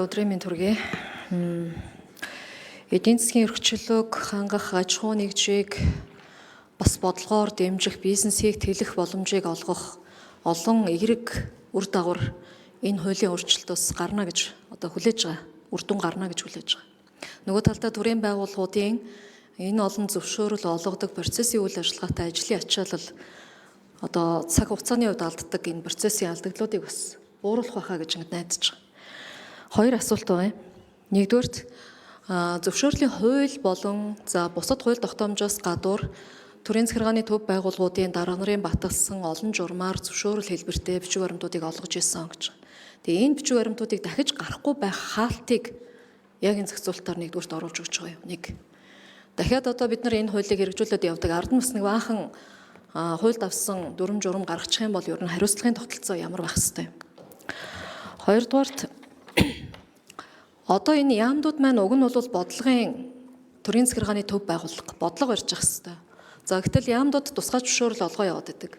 Өдрийн мэнд хүргэе. Эдийн засгийн өргөчлөлөг хангах аж ахуй нэгжийг бас бодлогоор дэмжих, бизнесийг тэлэх боломжийг олгох олон эерэг үр дагавар энэ хуулийн өөрчлөлтөөс гарна гэж одоо хүлээж байгаа. Үр дүн гарна гэж хүлээж байгаа. Нөгөө талдаа төрийн байгууллагуудын энэ олон зөвшөөрөл олгодог процессын үйл ажиллагаатай ажлын ачаалал одоо цаг хугацааны хувьд алддаг энэ процессын алдагдлуудыг бас бууруулах байхаа гэж найдаж байгаа. Хоёр асуулт байна. Нэгдүгээрт зөвшөөрлийн хууль болон бусад хууль тогтоомжоос гадуур төрийн захиргааны төв байгууллагуудын дарга нарын баталсан олон журмаар зөвшөөрөл хэлбэртэй бичиг баримтуудыг олгож ирсэн гэж. Тэгээ энэ бичиг баримтуудыг дахиж гарахгүй байх хаалтыг яг энэ зохицуулалтаар нэгдүгээрт оруулж өгч байгаа юм. Нэг. Дахиад одоо бид нар энэ хуулийг хэрэгжүүлээд явдаг ард нь бас нэг баахан хуульд авсан дүрм журам гаргачих юм бол ер нь хариуцлагын тогтолцоо ямар байх хэвтэй. Хоёрдугаарт одоо энэ яамдууд маань уг нь бол бодлогын төрийн захиргааны төв байгууллага бодлого барьж явах хэвээр. За гэтэл яамдууд тусгай зөвшөөрөл олгоо яваад байдаг.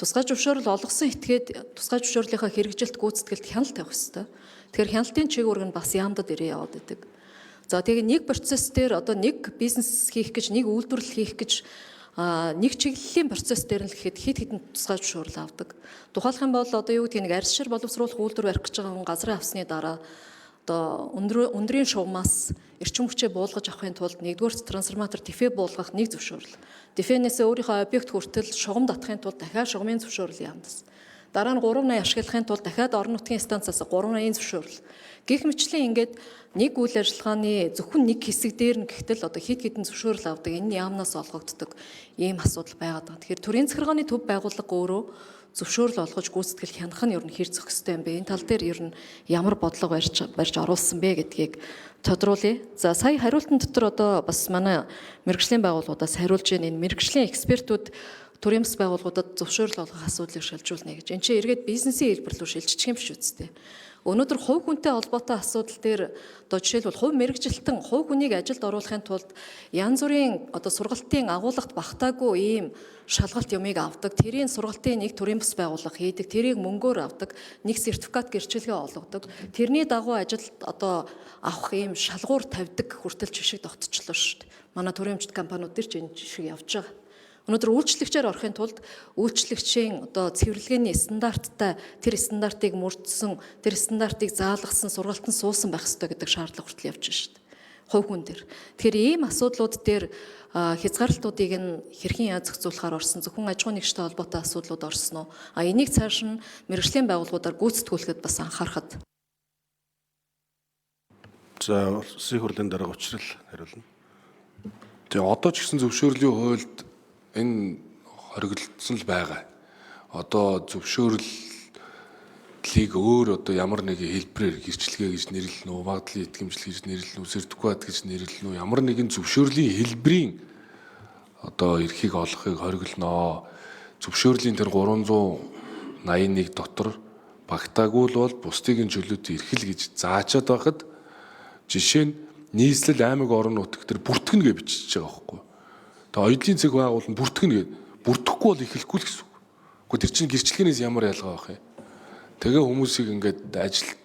Тусгай зөвшөөрөл олгосон этгээд тусгай зөвшөөрлийнхаа хэрэгжилт гүйцэтгэлд хяналт тавих хэвээр. Тэгэхээр хяналтын чиглэл нь бас яамдад ирээ яваад байдаг. За тэгээ нэг процесс дээр одоо нэг бизнес хийх гэж, нэг үйлдвэрлэл хийх гэж нэг чиглэлийн процесс дээр нь л гэхэд хэд хэдэн тусгай зөвшөөрөл авдаг. Тухайлх юм бол одоо юу гэдгийг нэг арьсшир боловсруулах үйлдвэр барих гэж байгаа хүн газраа авсны дараа одоо өндрийн шугамаас эрчим хүчээ буулгаж авахын тулд нэгдүгээр трансформатор дефе буулгах нэг зөвшөөрөл. Дефенээсээ өөрийнхөө объект хүртэл шугам татахын тулд дахиад шугамын зөвшөөрөл яамдас. Дараа нь 380 ашиглахын тулд дахиад орон нутгийн станцаас 380 зөвшөөрөл. Гэх мэтлэн ингээд нэг үйл ажиллагааны зөвхөн нэг хэсэг дээр нь гэхдээ одоо хэд хэдэн зөвшөөрөл авдаг энэ яамнаас олгогддог ийм асуудал байгаад байна. Тэгэхээр төрийн захиргааны төв байгууллага өөрөө зөвшөөрөл олгож гүйцэтгэл хянах нь ер нь хэр зохистой юм бэ? Энэ тал дээр ер нь ямар бодлого барьж оруулсан бэ гэдгийг тодруулъя. За сая хариултан дотор одоо бас манай мэргэжлийн байгууллагуудаас хариулж байна. Энэ мэргэжлийн экспертүүд төрийн бас байгууллагуудад зөвшөөрөл олгох асуудлыг шалжуулна гэж. Энд чинь эргээд бизнесийн хэлбэр рүү шилжчих юм биш үсттэй. Өнөөдөр хувь хүнтэй холбоотой асуудал дээр одоо жишээлбэл хувь мэргэжилтэн хувь хүнийг ажилд оруулахын тулд янз бүрийн одоо сургалтын агуулгад багтаагүй ийм шалгалт юмыг авдаг. Тэрийн сургалтын нэг төрийн бас байгууллага хийдэг. Тэрийг мөнгөөр авдаг. Нэг сертификат гэрчилгээ олгодог. Тэрний дагуу ажилд одоо авах ийм шалгуур тавьдаг хүртэл жишээ тогтчлоо шүү дээ. Манай төрийн өмчт компаниуд дээр ч энэ жишээ явж байгаа. Өнөөдөр үйлчлэгчээр орохын тулд үйлчлэгчийн одоо цэвэрлэгээний стандарттай тэр стандартыг мөрдсөн, тэр стандартыг заалгасан, сургалтанд суусан байх ёстой гэдэг шаардлага хүртэл явж байна шүү дээ. Хувь хүн дээр. Тэгэхээр ийм асуудлууд дээр хязгаарлалтуудыг нь хэрхэн яаж зохицуулахаар орсон, зөвхөн аж ахуй нэгжтэй холбоотой асуудлууд орсон уу? Энийг цааш нь мэргэжлийн байгууллагуудаар гүйцэтгүүлэхэд бас анхаарахад. За улсын хурлын дарга учрал хариулна. Тэгээ одоо ч гэсэн зөвшөөрлийн хуульд энэ хориглолцсон л байгаа. Одоо зөвшөөрлийг өөр одоо ямар нэгэн хэлбэрээр гэрчлэгээ гэж нэрлэнэ үү, магадлалын итгэмжлэл гэж нэрлэнэ үү, сертификат гэж нэрлэнэ үү, ямар нэгэн зөвшөөрлийн хэлбэрийн одоо эрхийг олохыг хориглоно. Зөвшөөрлийн тэр 381 дотор багтаагүй л бол бусдыг нь чөлөөтэй эрхэл гэж заачаад байхад жишээ нь нийслэл аймаг орон нутаг тэр бүртгэнэ гэж бичиж байгаа байхгүй. Тэгээ оюутлын цэг байгуулна бүртгэнэ гэдэг. Бүртгэхгүй бол эхлэхгүй л гэсэн үг. Гэхдээ тэр чинь гэрчлэгээс ямар ялгаа байх юм. Тэгээ хүмүүсийг ингээд ажилд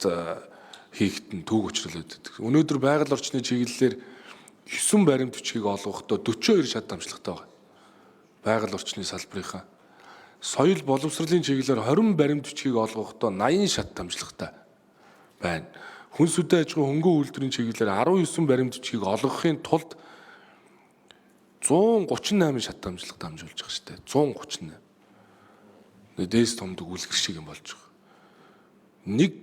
хийхэд нь түүх учруулад байдаг. Өнөөдөр байгаль орчны чиглэлээр 9 баримт бичгийг олгохдоо 42 шат дамжлагтай байна. Байгаль орчны салбарынхаа. Соёл боловсролын чиглэлээр 20 баримт бичгийг олгохдоо 80 шат дамжлагтай байна. Хүнс үдэ аж ахуй хөнгөн үйлдвэрийн чиглэлээр 19 баримт бичгийг олгохын тулд 138 шат дамжлага дамжуулж байгаа шүү дээ. 138. Дээс томдог үлгэр шиг юм болж байгаа. Нэг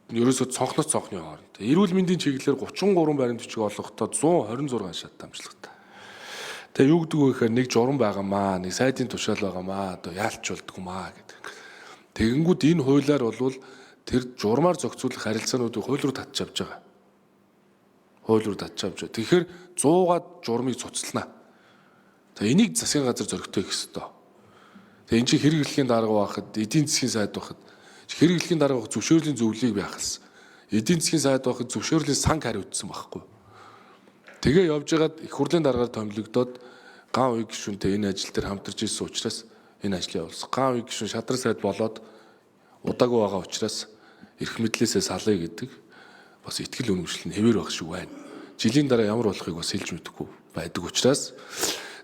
ерөөсөө цонхноос цонхны хооронд. Эрүүл мэндийн чиглэлээр 33 баримт бичиг олгохдоо 126 шат дамжлагтай. Тэгээ юу гэдэг вэ гэхээр нэг журам байгаамаа, нэг сайдын тушаал байгаамаа, одоо яалч болдгоо маа гэдэг. Тэгэнгүүт энэ хуулиар бол тэр журмаар зохицуулах харилцаануудыг хууль руу татж авч байгаа. Хууль руу татж авч байгаа. Тэгэхээр 100-аад журмыг цуцлана. Энийг засгийн газар зөрөгтэй хийх ёстой. Тэгээ эн чинь хэрэглэхийн дарга байхад, эдийн засгийн сайд байхад хэрэглэхийн дарга зөвшөөрлийн зөвлөлийг байхсан. Эдийн засгийн сайд байхад зөвшөөрлийн санг хариуцсан байхгүй. Тэгээ явж байгаад их хурлын даргаар томилогдоод ган үй гишүүнтэй энэ ажил дээр хамтарч ирсэн учраас энэ ажлыг явуулсан. Ган үй гишүүн шадар сайд болоод удаагүй байгаа учраас эрх мэдлээсээ салъя гэдэг. бас ихтгэл үнэмшил нь хэвээр байх шиг байна. Жилийн дараа ямар болохыг бас хэлж мэдэхгүй байдаг учраас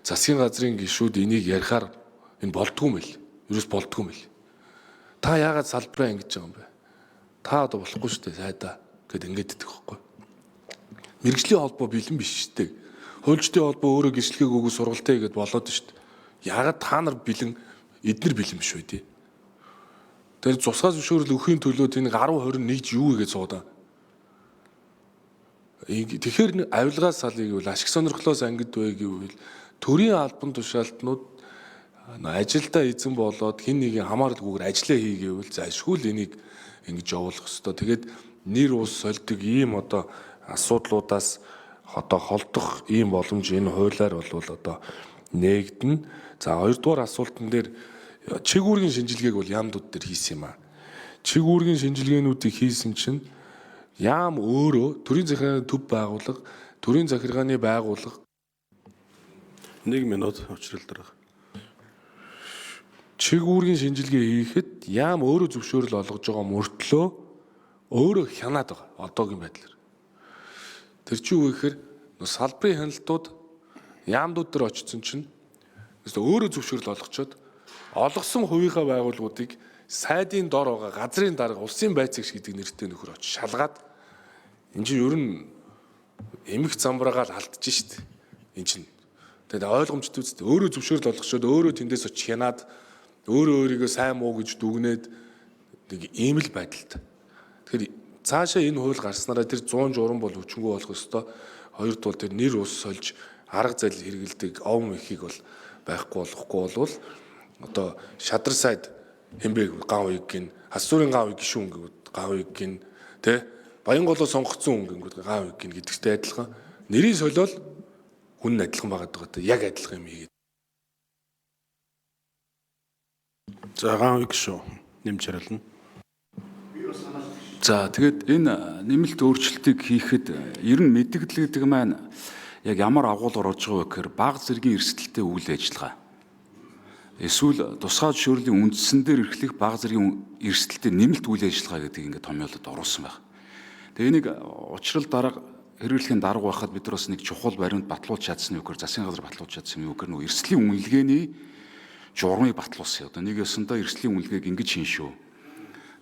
засгийн газрын гишүүд энийг ярихаар энэ болдгүй мэл. Ерөөс болдгүй мэл. Та яагаад салбараа ингэж байгаа юм бэ? Та одоо болохгүй шүү дээ сайдаа гэд ингээд идэх байхгүй. Мэргэжлийн холбоо бэлэн биш шүү дээ. Хуульчдын холбоо өөрөө гэрчлэгийг өгөө сургалтаа гэд болоод шүү дээ. Яагаад та нар бэлэн, эднэр бэлэн биш үү дээ? Тэр цусгаас зөвшөөрөл өхийн төлөө тэнийг 10 20 нэгж юу гэж суудаа. Тэгэхээр авилгаас салыг бол ашиг сонирхлоос ангид бай гэвэл төрийн албан тушаалтнууд ажилдаа эзэн болоод хин нэгийн хамааралгүйгээр ажиллаа хийгээвэл зайлшгүй л энийг ингэж явуулах ёстой. Тэгээд нэр ус сольдог ийм одоо асуудлуудаас одоо холдох ийм боломж энэ хуулиар бол одоо нээгдэнэ. За хоёрдугаар асуултан дээр чиг үүргийн шинжилгээг бол яамдууд дээр хийсэн юм аа. Чиг үүргийн шинжилгээнүүдийг хийсэн чинь яам өөрөө төрийн захиргааны төв байгууллага, төрийн захиргааны байгууллага 1 минут учрал дараа. Чиг үүргийн шинжилгээ хийхэд яам өөрөө зөвшөөрөл олгож байгаа мөртлөө өөрөө хянаад байгаа одоогийн байдлаар. Тэр чинь юу гэхээр салбарын хяналтууд яамдууд дээр очсон чинь өөрөө зөвшөөрөл олгочоод олгосон хувийнхаа байгууллагуудыг сайдын дор байгаа газрын дарга улсын байцаагч гэдэг нэртэй нөхөр очиж шалгаад энэ чинь ер нь эмх замбраагаал алдчих штт. Энэ чинь тэгээд ойлгомжтой үстэй өөрөө зөвшөөрөл олгочоод өөрөө тэндээс очиж хянаад өөрөө өөрийгөө сайн муу гэж дүгнээд нэг ийм л байдалтай. Тэгэхээр цаашаа энэ хууль гарснараа тэр 100 журам бол хүчингү болох ёстой. Хоёрдугаар тэр нэр ус сольж арга зал хэрэгэлдэг овн ихийг бол байхгүй болохгүй болвол одоо шадар сайд хэмбэг гав ийг гин хасуурын гав ийг гişүүн гэвэл гав ийг гин тэ Баянголоо сонгогдсон хүн гингүүд гав ийг гин гэдэгтэй адилхан нэрийн солиол хүн адилхан байгаад байгаа. Яг адилхан юм хийгээд. За гав ийг шүү нэмж харилна. За тэгээд энэ нэмэлт өөрчлөлтийг хийхэд ер нь мэдгэл гэдэг маань яг ямар агуулгаар орж байгаа вэ гэхээр бага зэргийн эрсдэлтэй үйл ажиллагаа. Эсвэл тусгай зөвшөөрлийн үндсэн дээр эрхлэх бага зэргийн эрсдэлтэй нэмэлт үйл ажиллагаа гэдэг ингээд томьёолоод оруулсан байна. Тэгээ энийг учрал дарга хэрэглэхийн дарга байхад бид нар бас нэг чухал баримт батлуулж чадсан үг гэхээр засгийн газар батлуулж чадсан үг гэхээр нөгөө эрсдлийн үнэлгээний журмыг батлуулсан. Одоо нэг ёсондоо эрсдлийн үнэлгээг ингэж хийн шүү.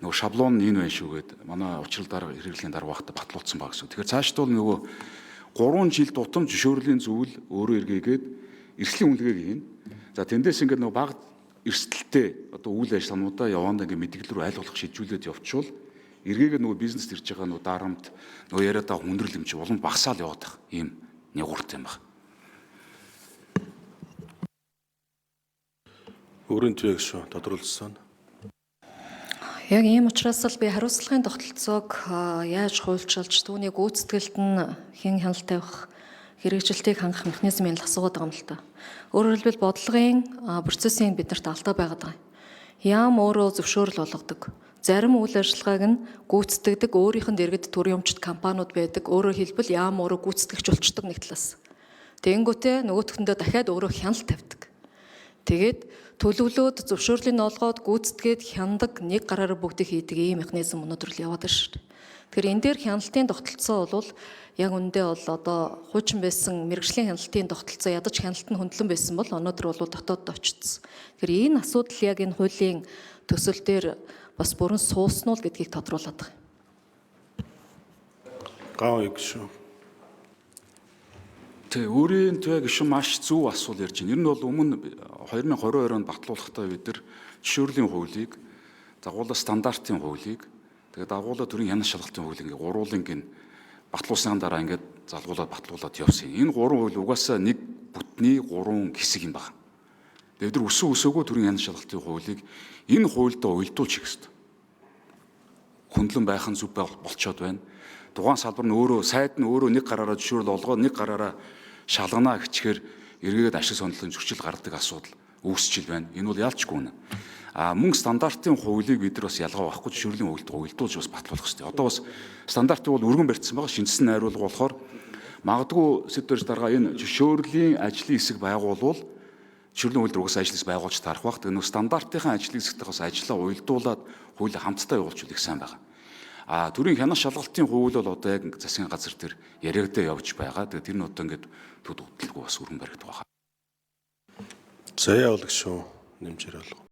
Нөгөө шаблон нь энэ байна шүү гэд манай учрал дарга хэрэглэхийн дарга байхад батлуулсан баг гэсэн. Тэгэхээр цаашд бол нөгөө 3 жил тутам зөвшөөрлийн зүйл өөрөө эргээгээд эрсдлийн үнэлгээг хийн. За тэндээс ингээд нөгөө бага эрсдэлтэй одоо үйл ажиллагаануудаа явандаа ингээд мэдгэл рүү аль болох шийдвүүлээд явуучвал эргээгээд нөгөө бизнест ирж байгаа нөгөө дарамт нөгөө яриадаа хүндрэл юм чи улам багасаал яваад байх ийм нэгурт юм байна. Өөрийн төв шүү тодруулсан. Яг ийм учраас л би хариуцлагын тогтолцоог яаж хуульчилж түүний гүйцэтгэлд нь хэн хяналт тавих хэрэгжилтийг хангах механизмыг л асуугаад байгаа юм л та. Өөрөөр хэлбэл бодлогын процессын биднэрт алдаа байгаад байгаа. Яам өөрөө зөвшөөрөл болгодог. Зарим үйл ажиллагааг нь гүйцэтгэдэг өөрийнх нь дэргэд төрийн өмчт компаниуд байдаг. Өөрөөр хэлбэл яам өөрөө гүйцэтгэгч болчдөг нэг талаас. Тэнгүүтээ нөгөөтгөндөө дахиад өөрөө хяналт тавьдаг. Тэгээд төлөвлөөд зөвшөөрлийн олгоод гүйцэтгээд хяндаг нэг гараараа бүгдийг хийдэг ийм механизм өнөөдөр л яваад байна шүү дээ. Тэгэхээр энэ дээр хяналтын тогтолцоо бол яг үндэ бол одоо хуучин байсан мэргэжлийн хяналтын тогтолцоо ядаж хяналт нь хөндлөн байсан бол өнөөдөр бол дотоодд очсон. Тэгэхээр энэ асуудал яг энэ хуулийн төсөл дээр бас бүрэн сууснуул гэдгийг тодруулаад байгаа. Гав ийг шүү. Тэ өөрийн төв гişүн маш зөв асуул ярьж байна. Ер нь бол өмнө 2022 онд батлуулахдаа бид нар зөвшөөрлийн хуулийг, дагуулсан стандартын хуулийг, тэгээд дагуулсан төрийн хянах шалгалтын хуулийг ингээ гурвуулын гин батлуулсны дараа ингээд залгуулад батлуулад явсан. Энэ гурван хууль угаасаа нэг бүтний гурван хэсэг юм байна. Тэгээд бид нар өсөөгөө төрийн хянах шалгалтын хуулийг энэ хуульдаа уялдуулж хийх ёстой. Хөндлөн байх нь зөв болцоод байна. Тухайн салбар нь өөрөө сайд нь өөрөө нэг гараараа зөвшөөрөл олгоод нэг гараараа шалгана гэчихээр эргээд ашиг сонирхлын зөрчил гардаг асуудал үүсчил байна. Энэ бол яалчгүй нэ. Мөн стандартын хуулийг бид нар бас ялгаа байхгүй зөвшөөрлийн хуульд уялдуулж бас батлуулах хэрэгтэй. Одоо бас стандартыг бол өргөн барьсан байгаа. Шинжсэн найруулга болохоор магадгүй сэдвэрж дарга энэ зөвшөөрлийн ажлын хэсэг байгуулвал зөвшөөрлийн хуульд угсаа ажил хэсэг байгуулж таарах баг. Тэгээ нэг стандартынхаа ажлын хэсэгтэй бас ажиллаа уялдуулаад хуулийг хамтдаа явуулж үлэх сайн байгаа. Төрийн хянах шалгалтын хууль бол одоо яг засгийн газар дээр яриагдаа явж байгаа. Тэгээд тэр нь одоо ингээд төд удалгүй бас өргөн баригдах байна. За яавал гişүү нэмж яриулах.